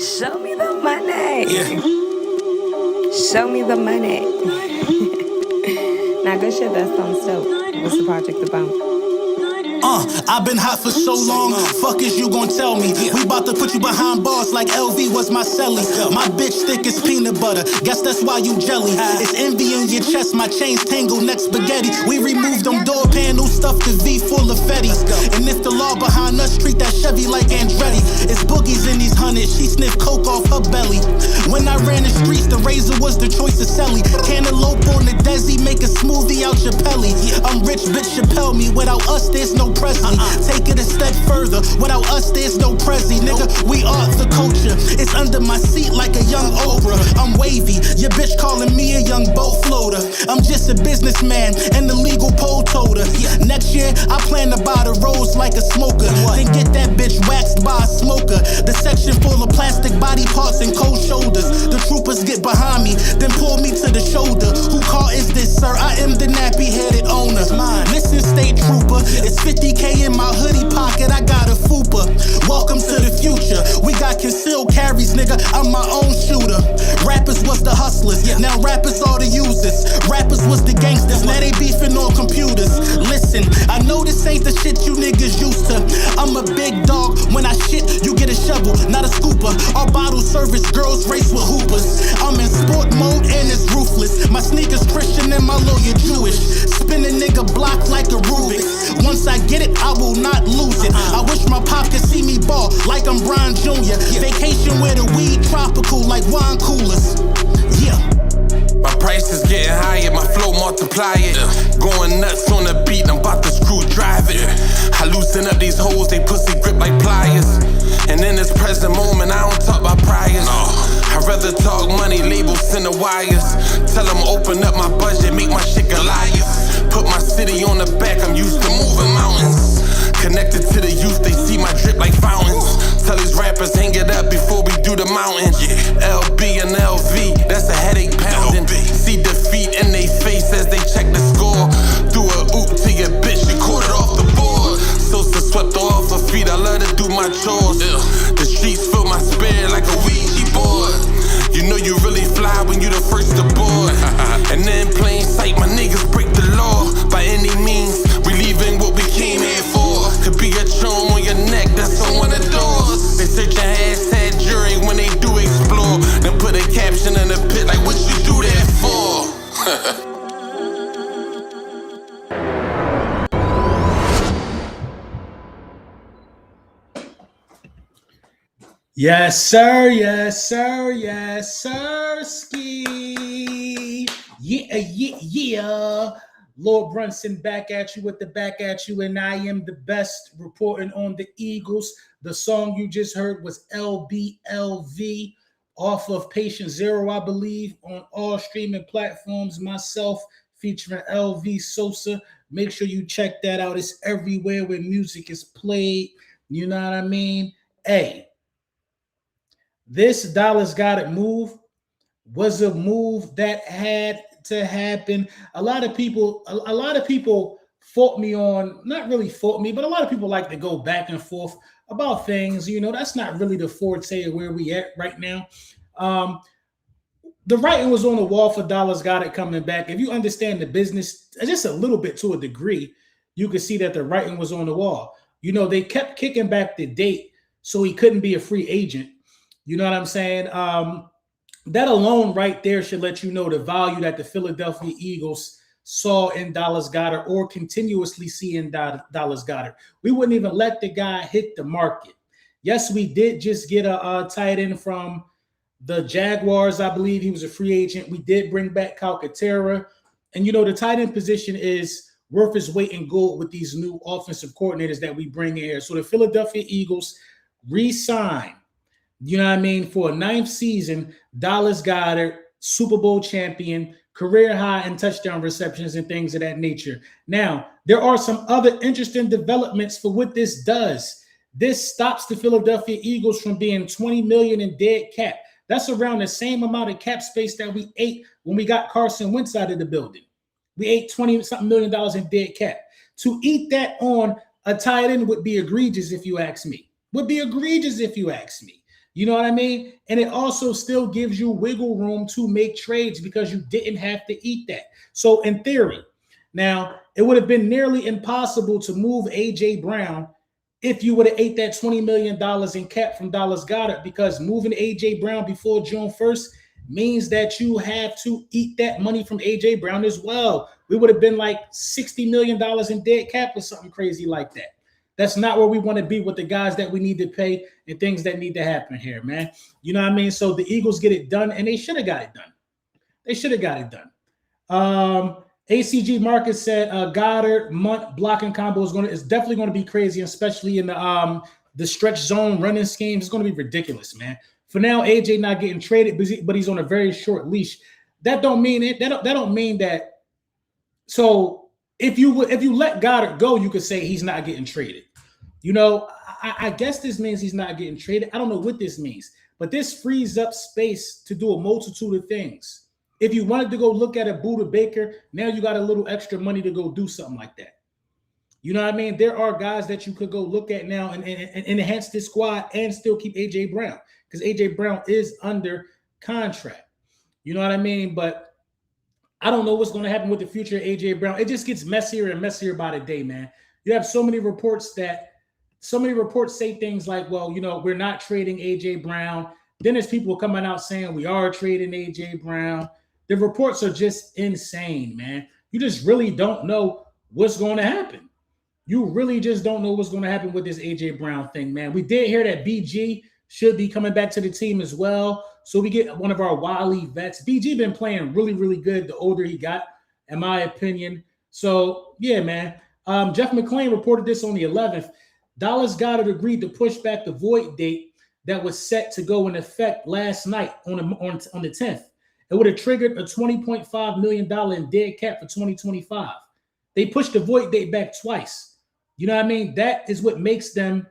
Show me the money. Yeah. Show me the money. Now go shit that song dope. What's the project about? I've been hot for so long. Fuck is you gon' tell me? We bout to put you behind bars like LV was my celly. My bitch thick as peanut butter. Guess that's why you jelly. It's envy in your chest. My chains tangle next spaghetti. We removed them door panels, stuffed the V full of fetties. And if the law behind us treat that Chevy like Andretti, it's boogies in these hundreds. She sniffed coke off her belly. When I ran the streets, the razor was the choice of Selly. Cantaloupe on the Desi, make a smoothie out your pelly. I'm rich, bitch, Chappelle me. Without us, there's no Presley. Take it a step further. Without us, there's no Prezi. Nigga, we are the culture. It's under my seat like a young Oprah. I'm wavy. Your bitch calling me a young boat floater. I'm just a businessman and the legal pole toter. Next year, I plan to buy the rose like a smoker. Then get that bitch waxed by a smoker. The section full of plastic body parts and cold shoulders. The troopers get behind me, then pull me to the shoulder. Who car is this, sir? I am the nappy-headed owner. Listen, state trooper, it's 50K in my hoodie pocket, I got a fupa. Welcome to the future. We got concealed carries, nigga, I'm my own shooter. Rappers was the hustlers, now rappers are the users. Rappers was the gangsters, now they beefing on computers. Listen, I know this ain't the shit you niggas used to. I'm a big dog, when I shit, you get a shovel, not a scooper. Our bottle service girls race with hoopers. I'm in sport mode and it's ruthless. My sneakers Christian and my lawyer Jewish. Spin a nigga block like a Rubik's. Once I get it, I will not lose it. I wish my pop could see me ball like I'm Brian Jr. Vacation where the weed tropical like wine coolers. Yeah. My price is getting higher, my flow multiply it. Going nuts on the beat, I'm about to screw drive it. I loosen up these hoes, they pussy grip like pliers. And in this present moment, I don't talk about priors. I'd rather talk money, labels, send the wires. Tell them open up my budget, make my shit Goliath. Put my city on the back, I'm used to moving mountains. Connected to the youth, they see my drip like fountains. Tell these rappers hang it up before we do the mountain. LB and LV, that's a headache pounding. See defeat in they face as they check the score. Do a oop to your bitch, you caught it off the board. Sosa swept off her feet, I love to do my chores. The streets fill my spirit like a Ouija board. You know you really fly when you the first to board. And then plain sight, my niggas break the law. By any means, we leaving what we came here for. Could be a charm on your neck, that's on one of the doors. They search a hashtag jury when they do explore. Then put a caption in the pit like what you do that for. Yes, sir. Yes, sir. Yes, sir. Ski. Yeah. Lord Brunson back at you with the back at you, and I am the best reporting on the Eagles. The song you just heard was LBLV off of Patient Zero, I believe, on all streaming platforms. Myself featuring LV Sosa. Make sure you check that out. It's everywhere where music is played. You know what I mean? Hey. This Dallas Goddard move was a move that had to happen. A lot of people fought me on, not really fought me, but a lot of people like to go back and forth about things. You know, that's not really the forte of where we at right now. The writing was on the wall for Dallas Goddard coming back. If you understand the business just a little bit to a degree, you can see that the writing was on the wall. You know, they kept kicking back the date so he couldn't be a free agent. You know what I'm saying? That alone right there should let you know the value that the Philadelphia Eagles saw in Dallas Goedert or continuously see in Dallas Goedert. We wouldn't even let the guy hit the market. Yes, we did just get a tight end from the Jaguars. I believe he was a free agent. We did bring back Calcaterra. And, you know, the tight end position is worth its weight in gold with these new offensive coordinators that we bring in here. So the Philadelphia Eagles re-sign, you know what I mean, for a 9th season, Dallas Goedert, Super Bowl champion, career high in touchdown receptions and things of that nature. Now, there are some other interesting developments for what this does. This stops the Philadelphia Eagles from being $20 million in dead cap. That's around the same amount of cap space that we ate when we got Carson Wentz out of the building. We ate $20-something million in dead cap. To eat that on a tight end would be egregious if you ask me. You know what I mean? And it also still gives you wiggle room to make trades because you didn't have to eat that. So in theory, now it would have been nearly impossible to move AJ Brown if you would have ate that $20 million in cap from Dallas Goedert, because moving AJ Brown before June 1st means that you have to eat that money from AJ Brown as well. We would have been like $60 million in dead cap or something crazy like that. That's not where we want to be with the guys that we need to pay and things that need to happen here, man. You know what I mean? So the Eagles get it done, and they should have got it done. They should have got it done. ACG Marcus said Goddard Munt blocking combo is definitely going to be crazy, especially in the stretch zone running scheme. It's going to be ridiculous, man. For now, AJ not getting traded, but he's on a very short leash. That don't mean it. That don't mean that. So if you let Goddard go, you could say he's not getting traded. You know, I guess this means he's not getting traded. I don't know what this means, but this frees up space to do a multitude of things. If you wanted to go look at a Buda Baker, now you got a little extra money to go do something like that. You know what I mean? There are guys that you could go look at now and enhance this squad and still keep AJ Brown, because AJ Brown is under contract. You know what I mean? But I don't know what's going to happen with the future of AJ Brown. It just gets messier and messier by the day, man. You have so many reports say things like, well, you know, we're not trading AJ Brown. Then there's people coming out saying we are trading AJ Brown. The reports are just insane, man. You just really don't know what's going to happen. You really just don't know what's going to happen with this AJ Brown thing, man. We did hear that BG should be coming back to the team as well. So we get one of our wily vets. BG been playing really, really good the older he got, in my opinion. So, yeah, man. Jeff McClain reported this on the 11th. Dallas Goddard agreed to push back the void date that was set to go in effect last night on the 10th. It would have triggered a $20.5 million in dead cap for 2025. They pushed the void date back twice. You know what I mean? That is what makes them,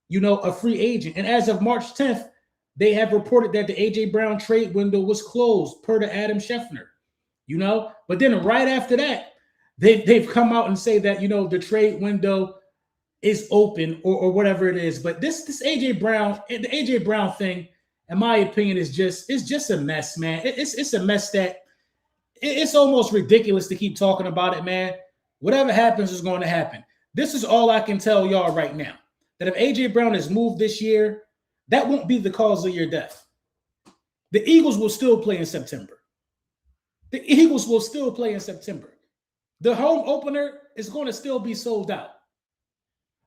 you know, a free agent. And as of March 10th, they have reported that the AJ Brown trade window was closed per to Adam Scheffner, you know. But then right after that, they've come out and say that, you know, the trade window is open or whatever it is. But this AJ Brown, the AJ Brown thing, in my opinion, is just a mess, man. It's a mess that it's almost ridiculous to keep talking about it, man. Whatever happens is going to happen. This is all I can tell y'all right now, that if AJ Brown is moved this year, that won't be the cause of your death. The Eagles will still play in September. The Eagles will still play in September. The home opener is going to still be sold out.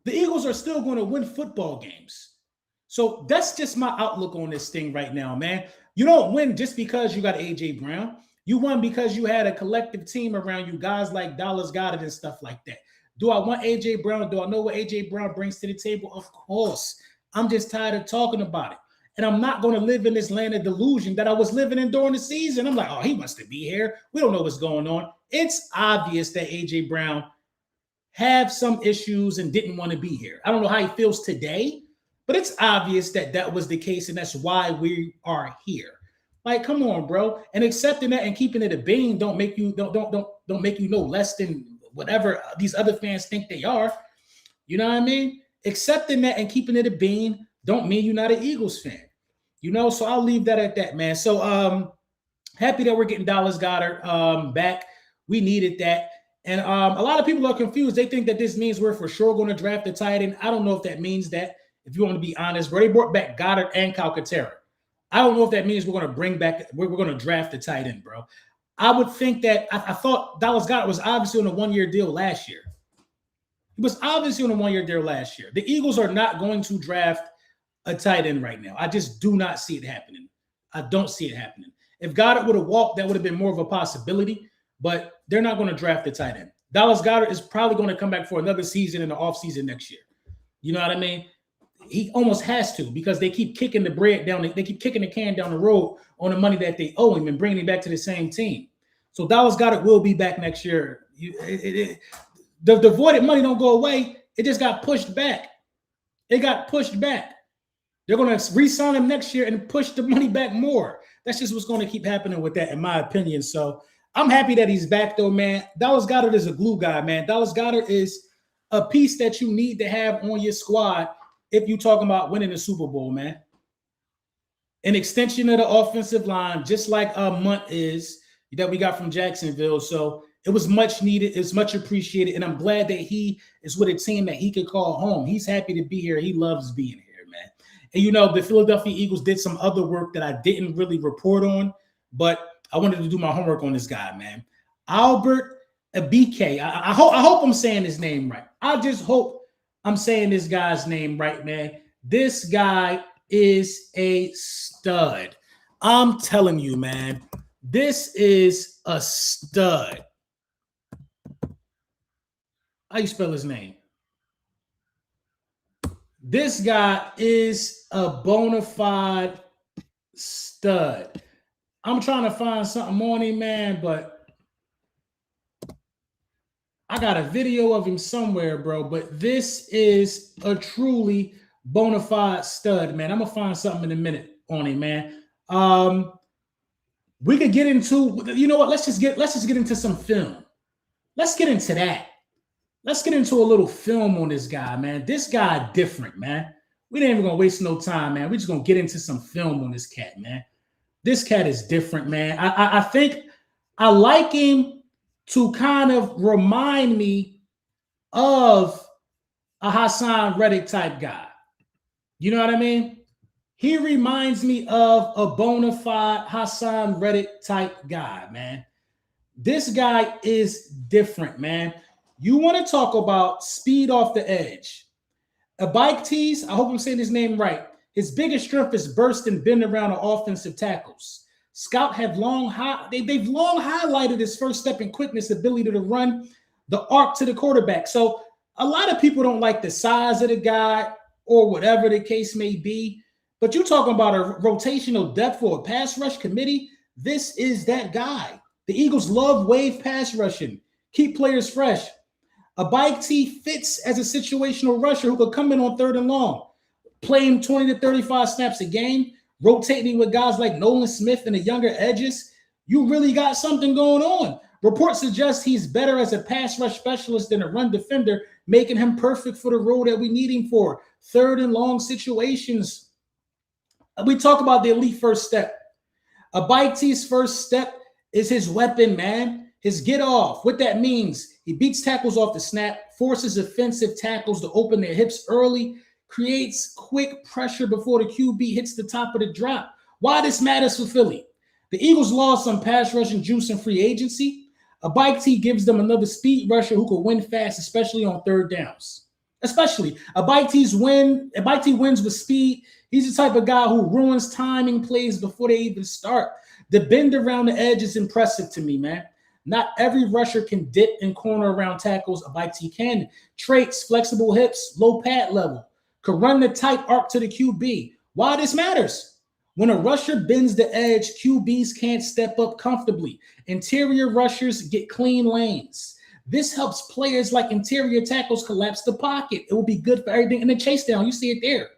The Eagles are still going to win football games. So that's just my outlook on this thing right now, man. You don't win just because you got AJ Brown. You won because you had a collective team around you, guys like Dallas Goddard and stuff like that. Do I want AJ Brown? Do I know what AJ Brown brings to the table? Of course. I'm just tired of talking about it. And I'm not going to live in this land of delusion that I was living in during the season. I'm like, oh, he must be here. We don't know what's going on. It's obvious that AJ Brown have some issues and didn't want to be here. I don't know how he feels today, but it's obvious that that was the case, and that's why we are here. Like, come on, bro. And accepting that and keeping it a bean don't make you don't make you no less than whatever these other fans think they are. You know what I mean? Accepting that and keeping it a bean don't mean you're not an Eagles fan. You know, so I'll leave that at that, man. So happy that we're getting Dallas Goedert back. We needed that. And a lot of people are confused. They think that this means we're for sure going to draft a tight end. I don't know if that means that, if you want to be honest. Bro, they brought back Goddard and Calcaterra. I don't know if that means we're going to draft a tight end, bro. I would think that I thought Dallas Goedert was obviously on a one-year deal last year. He was obviously on a one-year deal last year. The Eagles are not going to draft a tight end right now. I just do not see it happening. I don't see it happening. If Goddard would have walked, that would have been more of a possibility, but they're not going to draft a tight end. Dallas Goedert is probably going to come back for another season in the offseason next year. You know what I mean? He almost has to, because they keep kicking the bread down. They keep kicking the can down the road on the money that they owe him and bringing him back to the same team. So Dallas Goedert will be back next year. The voided money don't go away. It just got pushed back. It got pushed back. They're going to re-sign him next year and push the money back more. That's just what's going to keep happening with that, in my opinion. So I'm happy that he's back, though, man. Dallas Goedert is a glue guy, man. Dallas Goedert is a piece that you need to have on your squad if you're talking about winning the Super Bowl, man. an extension of the offensive line, just like Munt is, that we got from Jacksonville. So it was much needed. It's much appreciated. And I'm glad that he is with a team that he could call home. He's happy to be here. He loves being here, man. And, you know, the Philadelphia Eagles did some other work that I didn't really report on, but I wanted to do my homework on this guy, man. Albert EBIKETIE. I hope I'm saying his name right. I just hope I'm saying this guy's name right, man. This guy is a stud. I'm telling you, man. This is a stud. How you spell his name? This guy is a bona fide stud. I'm trying to find something on him, man, but I got a video of him somewhere, bro. But this is a truly bona fide stud, man. I'm gonna find something in a minute on him, man. We could get into, you know what? Let's just get into some film. Let's get into that. Let's get into a little film on this guy, man. This guy different, man. We ain't even gonna waste no time, man. We're just gonna get into some film on this cat, man. This cat is different, man. I think I like him to kind of remind me of a Hassan Reddick type guy. You know what I mean? He reminds me of a bona fide Hassan Reddick type guy, man. This guy is different, man. You want to talk about speed off the edge. EBIKETIE, I hope I'm saying his name right. His biggest strength is burst and bend around the offensive tackles. Scout have they've long highlighted his first step and quickness, ability to run the arc to the quarterback. So a lot of people don't like the size of the guy or whatever the case may be. But you're talking about a rotational depth for a pass rush committee. This is that guy. The Eagles love wave pass rushing. Keep players fresh. EBIKETIE fits as a situational rusher who could come in on 3rd and long, playing 20 to 35 snaps a game, rotating with guys like Nolan Smith and the younger edges. You really got something going on. Reports suggest he's better as a pass rush specialist than a run defender, making him perfect for the role that we need him for. 3rd and long situations. We talk about the elite first step. EBIKETIE's first step is his weapon, man. His get off. What that means, he beats tackles off the snap, forces offensive tackles to open their hips early, creates quick pressure before the QB hits the top of the drop. Why this matters for Philly? The Eagles lost some pass rushing juice in free agency. EBIKETIE gives them another speed rusher who could win fast, especially on 3rd downs. Especially. EBIKETIE wins with speed. He's the type of guy who ruins timing plays before they even start. The bend around the edge is impressive to me, man. Not every rusher can dip and corner around tackles. EBIKETIE can. Traits, flexible hips, low pad level. Could run the tight arc to the QB. Why this matters? When a rusher bends the edge, QBs can't step up comfortably. Interior rushers get clean lanes. This helps players like interior tackles collapse the pocket. It will be good for everything in the chase down. You see it there.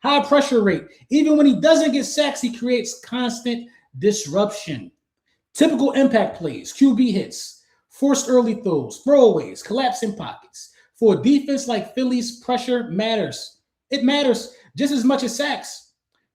High pressure rate. Even when he doesn't get sacks, he creates constant disruption. Typical impact plays, QB hits, forced early throws, throwaways, collapsing pockets. For a defense like Philly's, pressure matters. It matters just as much as sacks.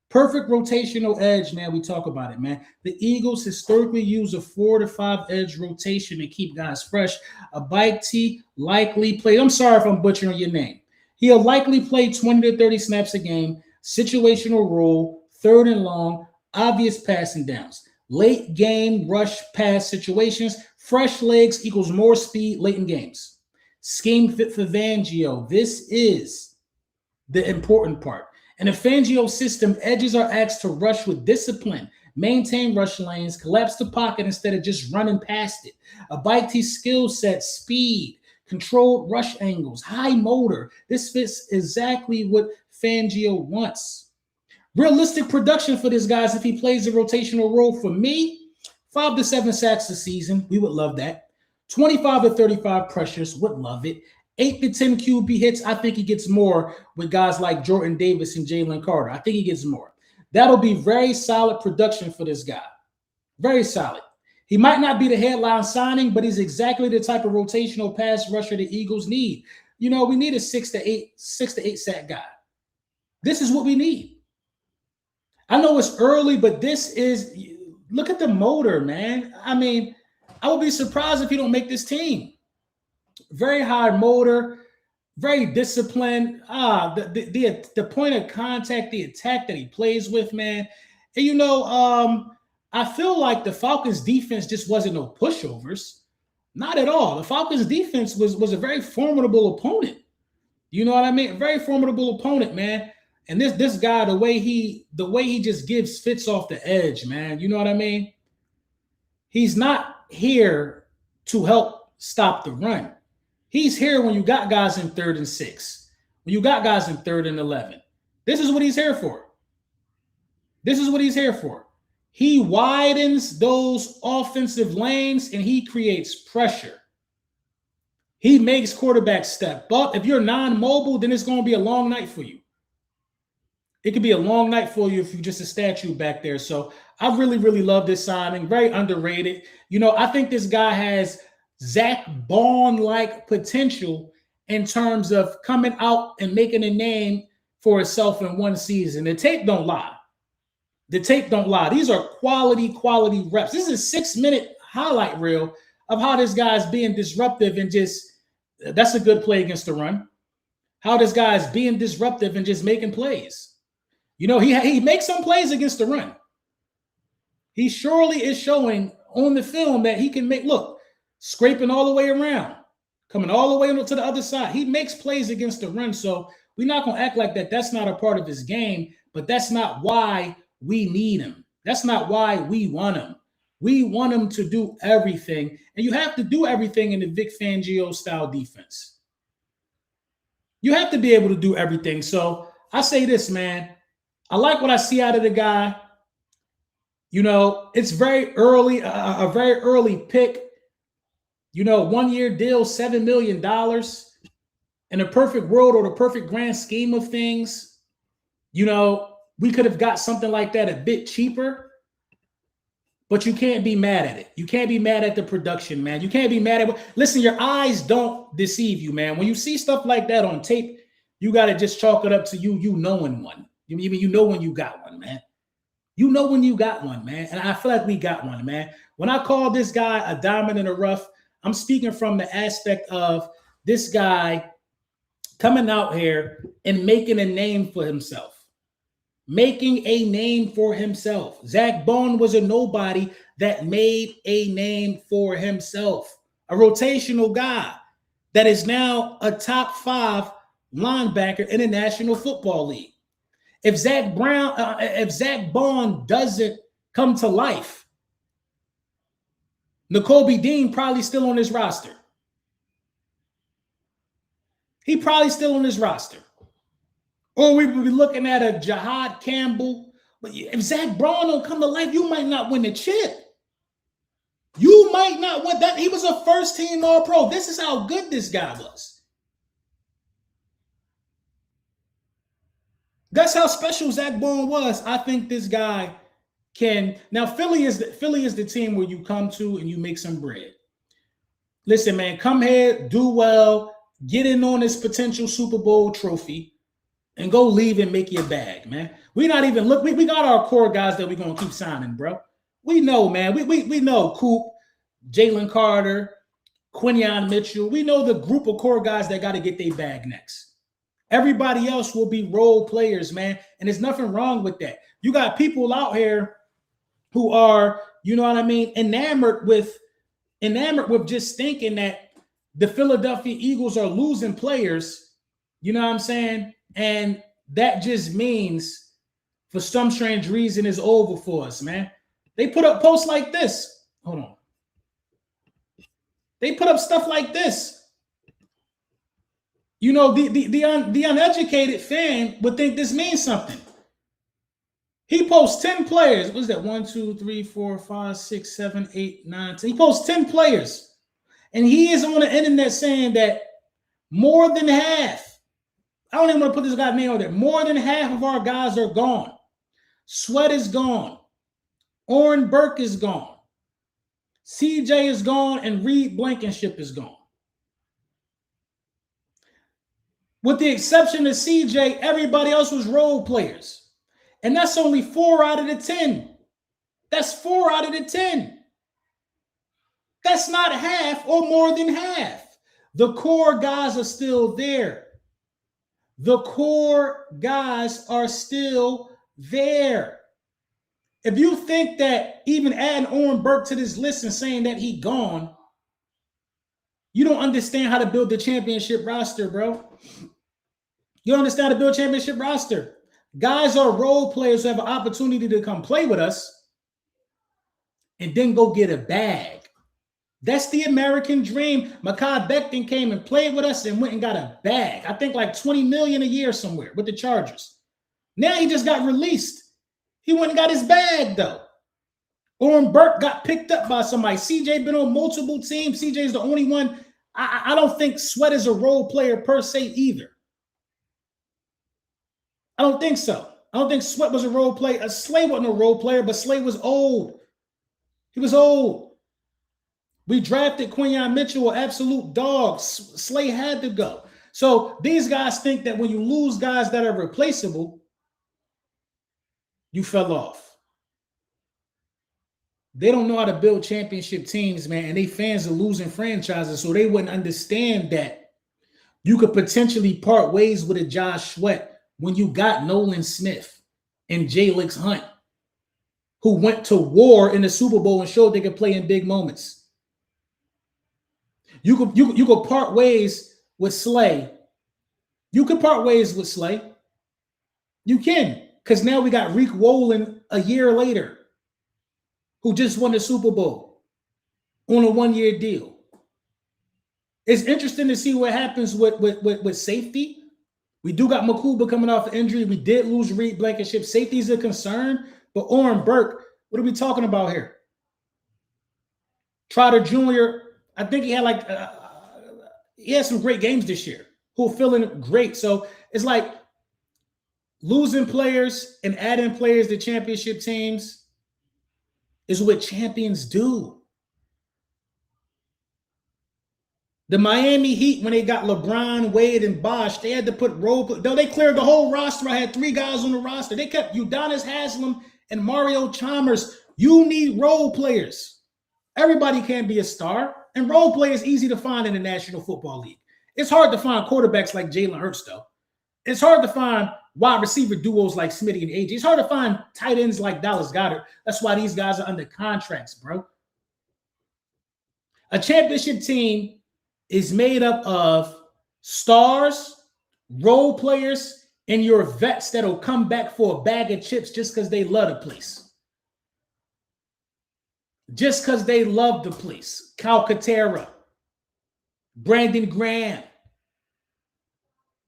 Perfect rotational edge, man. We talk about it, man. The Eagles historically use a 4 to 5 edge rotation to keep guys fresh. EBIKETIE likely played. I'm sorry if I'm butchering your name. He'll likely play 20 to 30 snaps a game, situational role, 3rd and long, obvious passing downs. Late game rush pass situations, fresh legs equals more speed late in games. Scheme fit for Fangio. This is the important part. In a Fangio system, edges are asked to rush with discipline, maintain rush lanes, collapse the pocket instead of just running past it. EBIKETIE's skill set, speed, controlled rush angles, high motor. This fits exactly what Fangio wants. Realistic production for this guy if he plays a rotational role. For me, 5 to 7 sacks a season. We would love that. 25 to 35 pressures. Would love it. 8 to 10 QB hits. I think he gets more with guys like Jordan Davis and Jalen Carter. I think he gets more. That'll be very solid production for this guy. Very solid. He might not be the headline signing, but he's exactly the type of rotational pass rusher the Eagles need. You know, we need a 6 to 8 sack guy. This is what we need. I know it's early, but this is, look at the motor, man. I mean, I would be surprised if he don't make this team. Very high motor, very disciplined. The point of contact, the attack that he plays with, man. And I feel like the Falcons defense just wasn't no pushovers. Not at all. The Falcons defense was a very formidable opponent. You know what I mean? A very formidable opponent, man. And this guy, the way he just fits off the edge, man. You know what I mean? He's not here to help stop the run. He's here when you got guys in 3rd and 6, when you got guys in 3rd and 11. This is what he's here for. This is what he's here for. He widens those offensive lanes and he creates pressure. He makes quarterbacks step up. If you're non-mobile, then it's going to be a long night for you. It could be a long night for you if you're just a statue back there. So I really, really love this signing. Very underrated. I think this guy has Zach Bond-like potential in terms of coming out and making a name for himself in one season. The tape don't lie. The tape don't lie. These are quality reps. This is a 6-minute highlight reel of how this guy's being disruptive and that's a good play against the run. How this guy's being disruptive and just making plays. He makes some plays against the run. He surely is showing on the film that he can make, look, scraping all the way around, coming all the way to the other side. He makes plays against the run. So we're not going to act like that's not a part of his game, but that's not why we need him. That's not why we want him. We want him to do everything. And you have to do everything in the Vic Fangio style defense. You have to be able to do everything. So I say this, man. I like what I see out of the guy. It's very early, a very early pick. 1-year deal, $7 million. In a perfect world or the perfect grand scheme of things, we could have got something like that a bit cheaper, but you can't be mad at it. You can't be mad at the production, man. You can't be mad at listen, your eyes don't deceive you, man. When you see stuff like that on tape, you got to just chalk it up to you knowing one. You know when you got one, man. You know when you got one, man. And I feel like we got one, man. When I call this guy a diamond in the rough, I'm speaking from the aspect of this guy coming out here and making a name for himself. Making a name for himself. Zach Bond was a nobody that made a name for himself. A rotational guy that is now a top 5 linebacker in the National Football League. If Zach Bond doesn't come to life, Nakobe Dean probably still on his roster. He probably still on his roster. Or we would be looking at a Jahad Campbell. But if Zach Bond don't come to life, you might not win the chip. You might not win that. He was a first-team All-Pro. This is how good this guy was. That's how special Zach Bond was. I think this guy can. Now, Philly is the team where you come to and you make some bread. Listen, man, come here, do well, get in on this potential Super Bowl trophy, and go leave and make your bag, man. We got our core guys that we're gonna keep signing, bro. We know, man. We know Coop, Jalen Carter, Quinyon Mitchell. We know the group of core guys that got to get their bag next. Everybody else will be role players, man. And there's nothing wrong with that. You got people out here who are, enamored with just thinking that the Philadelphia Eagles are losing players. You know what I'm saying? And that just means, for some strange reason, it's over for us, man. They put up posts like this. Hold on. They put up stuff like this. The uneducated fan would think this means something. He posts 10 players. What is that? 1, 2, 3, 4, 5, 6, 7, 8, 9, 10. He posts 10 players. And he is on the internet saying that more than half, I don't even want to put this guy's name on there, more than half of our guys are gone. Sweat is gone. Oren Burke is gone. CJ is gone, and Reed Blankenship is gone. With the exception of CJ, everybody else was role players. And that's only 4 out of the 10. That's 4 out of the 10. That's not half or more than half. The core guys are still there. The core guys are still there. If you think that even adding Oren Burke to this list and saying that he gone, you don't understand how to build the championship roster, bro. You don't understand how to build a championship roster. Guys are role players who have an opportunity to come play with us and then go get a bag. That's the American dream. Mekhi Becton came and played with us and went and got a bag. I think like $20 million a year somewhere with the Chargers. Now he just got released. He went and got his bag, though. Oren Burke got picked up by somebody. CJ been on multiple teams. CJ is the only one. I don't think Sweat is a role player per se either. I don't think so. I don't think Sweat was a role player. Slay wasn't a role player, but Slay was old. He was old. We drafted Quinyon Mitchell, an absolute dog. Slay had to go. So these guys think that when you lose guys that are replaceable, you fell off. They don't know how to build championship teams, man, and they fans are losing franchises, so they wouldn't understand that you could potentially part ways with a Josh Sweat when you got Nolan Smith and Jalix Hunt, who went to war in the Super Bowl and showed they could play in big moments. You could part ways with Slay. You could part ways with Slay. You can, because now we got Reek Wolin a year later, who just won the Super Bowl on a 1-year deal. It's interesting to see what happens with safety. We do got Makuba coming off an injury. We did lose Reed Blankenship. Safety is a concern, but Oren Burke, what are we talking about here? Trotter Jr., I think he had he had some great games this year. Who are feeling great. So it's like losing players and adding players to championship teams is what champions do. The Miami Heat, when they got LeBron, Wade, and Bosh, they had to put they cleared the whole roster. I had 3 guys on the roster. They kept Udonis Haslem and Mario Chalmers. You need role players. Everybody can't be a star. And role players easy to find in the National Football League. It's hard to find quarterbacks like Jalen Hurts, though. It's hard to find wide receiver duos like Smitty and AJ. It's hard to find tight ends like Dallas Goddard. That's why these guys are under contracts, bro. A championship team is made up of stars, role players, and your vets that'll come back for a bag of chips just because they love the place. Just because they love the place. Calcaterra, Brandon Graham,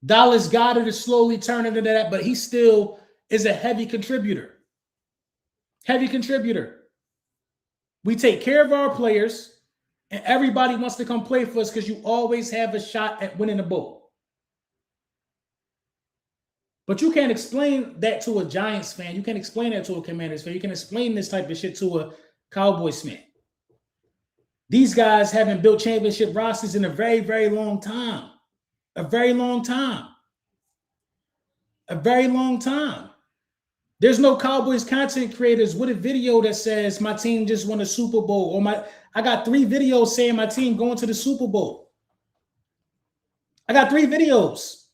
Dallas Goddard is slowly turning into that, but he still is a heavy contributor. Heavy contributor. We take care of our players, and everybody wants to come play for us because you always have a shot at winning a bowl. But you can't explain that to a Giants fan. You can't explain that to a Commanders fan. You can explain this type of shit to a Cowboys fan. These guys haven't built championship rosters in a very, very long time. A very long time. A very long time. There's no Cowboys content creators with a video that says my team just won a Super Bowl, or I got 3 videos saying my team going to the Super Bowl. I got 3 videos.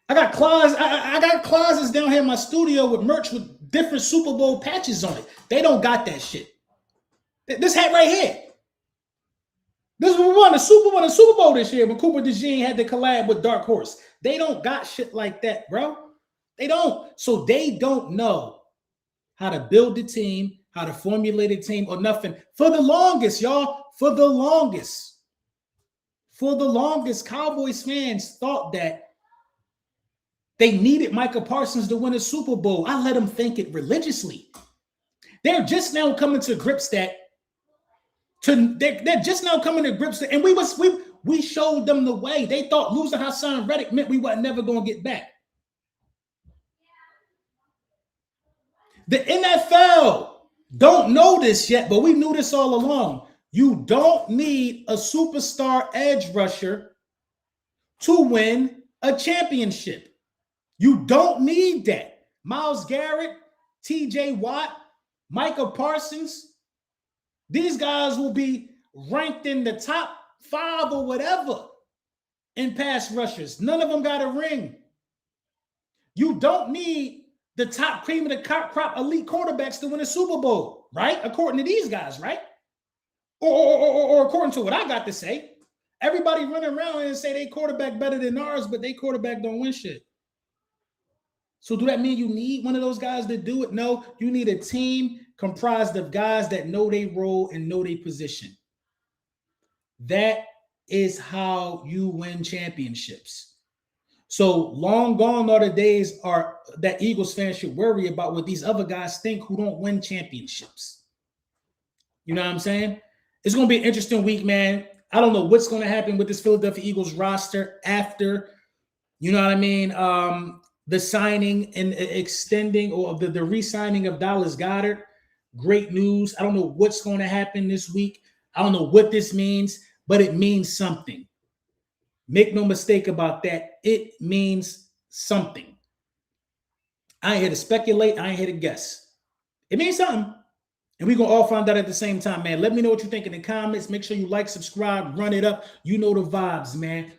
I got closets down here in my studio with merch with different Super Bowl patches on it. They don't got that shit. This hat right here. This is what we won the Super Bowl this year when Cooper DeJean had to collab with Dark Horse. They don't got shit like that, bro. They don't. So they don't know how to build the team, how to formulate a team, or nothing. For the longest, y'all, for the longest, Cowboys fans thought that they needed Micah Parsons to win a Super Bowl. I let them think it religiously. They're just now coming to grips that they're just now coming to grips that, and we showed them the way. They thought losing Hassan Reddick meant we were never going to get back. The NFL don't know this yet, but we knew this all along. You don't need a superstar edge rusher to win a championship. You don't need that. Myles Garrett, TJ Watt, Micah Parsons, these guys will be ranked in the top 5 or whatever in pass rushers. None of them got a ring. You don't need the top cream of the crop elite quarterbacks to win a Super Bowl, right? According to these guys, right? Or according to what I got to say. Everybody running around and say they quarterback better than ours, but they quarterback don't win shit. So do that mean you need one of those guys to do it? No, you need a team comprised of guys that know their role and know their position. That is how you win championships. So long gone are the days that Eagles fans should worry about what these other guys think who don't win championships. You know what I'm saying? It's going to be an interesting week, man. I don't know what's going to happen with this Philadelphia Eagles roster after, you know what I mean, the signing and extending or the re-signing of Dallas Goedert. Great news. I don't know what's going to happen this week. I don't know what this means, but it means something. Make no mistake about that. It means something. I ain't here to speculate. I ain't here to guess. It means something. And we're going to all find out at the same time, man. Let me know what you think in the comments. Make sure you like, subscribe, run it up. You know the vibes, man.